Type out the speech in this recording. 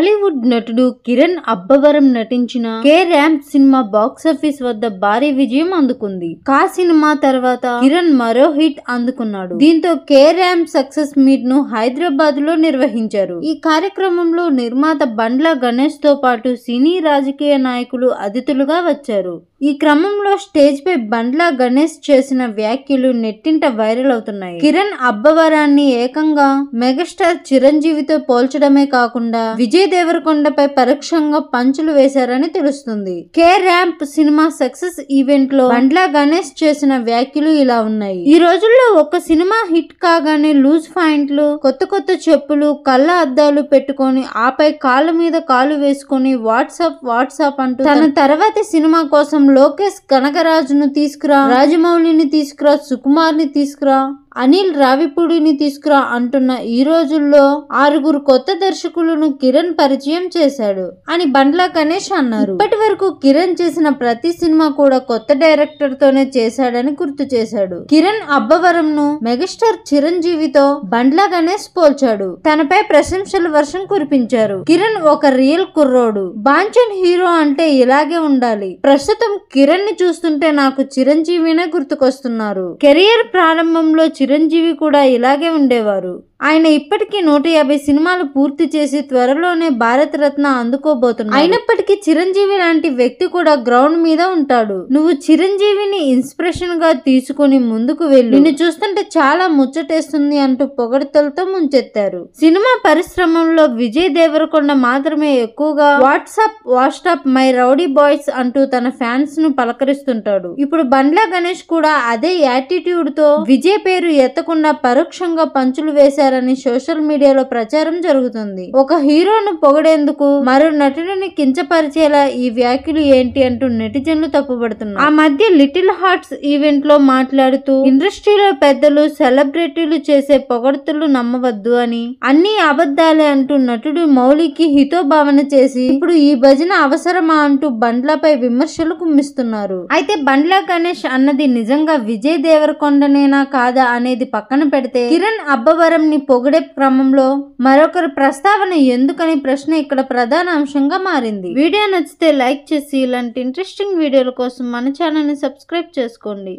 టాలీవుడ్ నటుడు కిరణ్ అబ్బవరం నటించిన K ramp cinema box office వద్ద భారీ విజయం అందుకుంది. కా సినిమా తర్వాత కిరణ్ మరో హిట్ అందుకున్నాడు. దీంతో కే ర్యాంప్ సక్సెస్ మీట్ ను హైదరాబాద్ లో నిర్వహించారు. ఈ కార్యక్రమంలో నిర్మాత బండ్ల గణేష్ తో పాటు సినీ రాజకీయ నాయకులు అతిథులుగా వచ్చారు. ఈ క్రమంలో స్టేజ్ పై బండ్ల గణేష్ చేసిన వ్యాఖ్యలు నెట్టింట వైరల్ అవుతున్నాయి. కిరణ్ అబ్బవరాన్ని ఏకంగా మెగాస్టార్ చిరంజీవితో పోల్చడమే కాకుండా విజయ్ దేవరకొండపై పరోక్షంగా పంచులు వేశారని తెలుస్తుంది. K ramp cinema success event లో బండ్ల గణేష్ చేసిన వ్యాఖ్యలు ఇలా ఉన్నాయి. ఈ రోజుల్లో ఒక సినిమా హిట్ కాగానే లూజ్ పాయింట్లు, కొత్త కొత్త చెప్పులు, కళ్ళ అద్దాలు పెట్టుకొని ఆపై కాళ్ళ మీద కాలు వేసుకొని వాట్సాప్ అంటూ తన తర్వాతి సినిమా కోసం లోకేష్ కనకరాజును తీసుకురా, రాజమౌళిని తీసుకురా, సుకుమార్ని తీసుకురా, అనిల్ రావిపూడిని తీసుకురా అంటున్న ఈ రోజుల్లో 6 కొత్త దర్శకులను కిరణ్ పరిచయం చేశాడు అని బండ్ల గణేష్ అన్నారు. ఇప్పటి వరకు కిరణ్ చేసిన ప్రతి సినిమా కూడా కొత్త డైరెక్టర్ తోనే చేశాడని గుర్తు చేశాడు. కిరణ్ అబ్బవరం ను మెగాస్టార్ చిరంజీవితో బండ్ల గణేష్ పోల్చాడు. తనపై ప్రశంసల వర్షం కురిపించారు. కిరణ్ ఒక రియల్ కుర్రోడు, బాంచన్ హీరో అంటే ఇలాగే ఉండాలి. ప్రస్తుతం కిరణ్ ని చూస్తుంటే నాకు చిరంజీవినే గుర్తుకొస్తున్నారు. కెరియర్ ప్రారంభంలో చిరంజీవి కూడా ఇలాగే ఉండేవారు. ఆయన ఇప్పటికీ 150 సినిమాలు పూర్తి చేసి త్వరలోనే భారతరత్న అందుకోబోతున్నారు. అయినప్పటికీ చిరంజీవి లాంటి వ్యక్తి కూడా గ్రౌండ్ మీద ఉంటాడు. నువ్వు చిరంజీవిని ఇన్స్పిరేషన్ గా తీసుకుని ముందుకు వెళ్ళు, నిన్ను చూస్తుంటే చాలా ముచ్చటేస్తుంది అంటూ పొగడ్తలతో ముంచెత్తారు. సినిమా పరిశ్రమలో విజయ్ దేవరకొండ మాత్రమే ఎక్కువగా వాట్సాప్ మై రౌడీ బాయ్స్ అంటూ తన ఫ్యాన్స్ ను పలకరిస్తుంటాడు. ఇప్పుడు బండ్ల గణేష్ కూడా అదే యాటిట్యూడ్ తో విజయ్ పేరు ఎత్తకుండా పరోక్షంగా పంచులు వేశారని సోషల్ మీడియాలో ప్రచారం జరుగుతుంది. ఒక హీరోను పొగడేందుకు మరో నటుడిని కించపరిచేలా ఈ వ్యాఖ్యలు ఏంటి అంటూ నెటిజన్లు తప్పుపడుతున్నారు. ఆ మధ్య లిటిల్ హార్ట్స్ ఈవెంట్ లో మాట్లాడుతూ ఇండస్ట్రీలో పెద్దలు, సెలబ్రిటీలు చేసే పొగడ్తలు నమ్మవద్దు అని, అన్ని అబద్ధాలే అంటూ నటుడు మౌలికి హితోభావన చేసి ఇప్పుడు ఈ భజన అవసరమా అంటూ బండ్లపై విమర్శలు కుమ్మిస్తున్నారు. అయితే బండ్ల గణేష్ అన్నది నిజంగా విజయ్ దేవరకొండనేనా కాదా అనేది పక్కన పెడితే కిరణ్ అబ్బవరం ని పొగిడే క్రమంలో మరొకరి ప్రస్తావన ఎందుకని ప్రశ్న ఇక్కడ ప్రధాన అంశంగా మారింది. వీడియో నచ్చితే లైక్ చేసి ఇలాంటి ఇంట్రెస్టింగ్ వీడియోల కోసం మన ఛానల్ ని సబ్స్క్రైబ్ చేసుకోండి.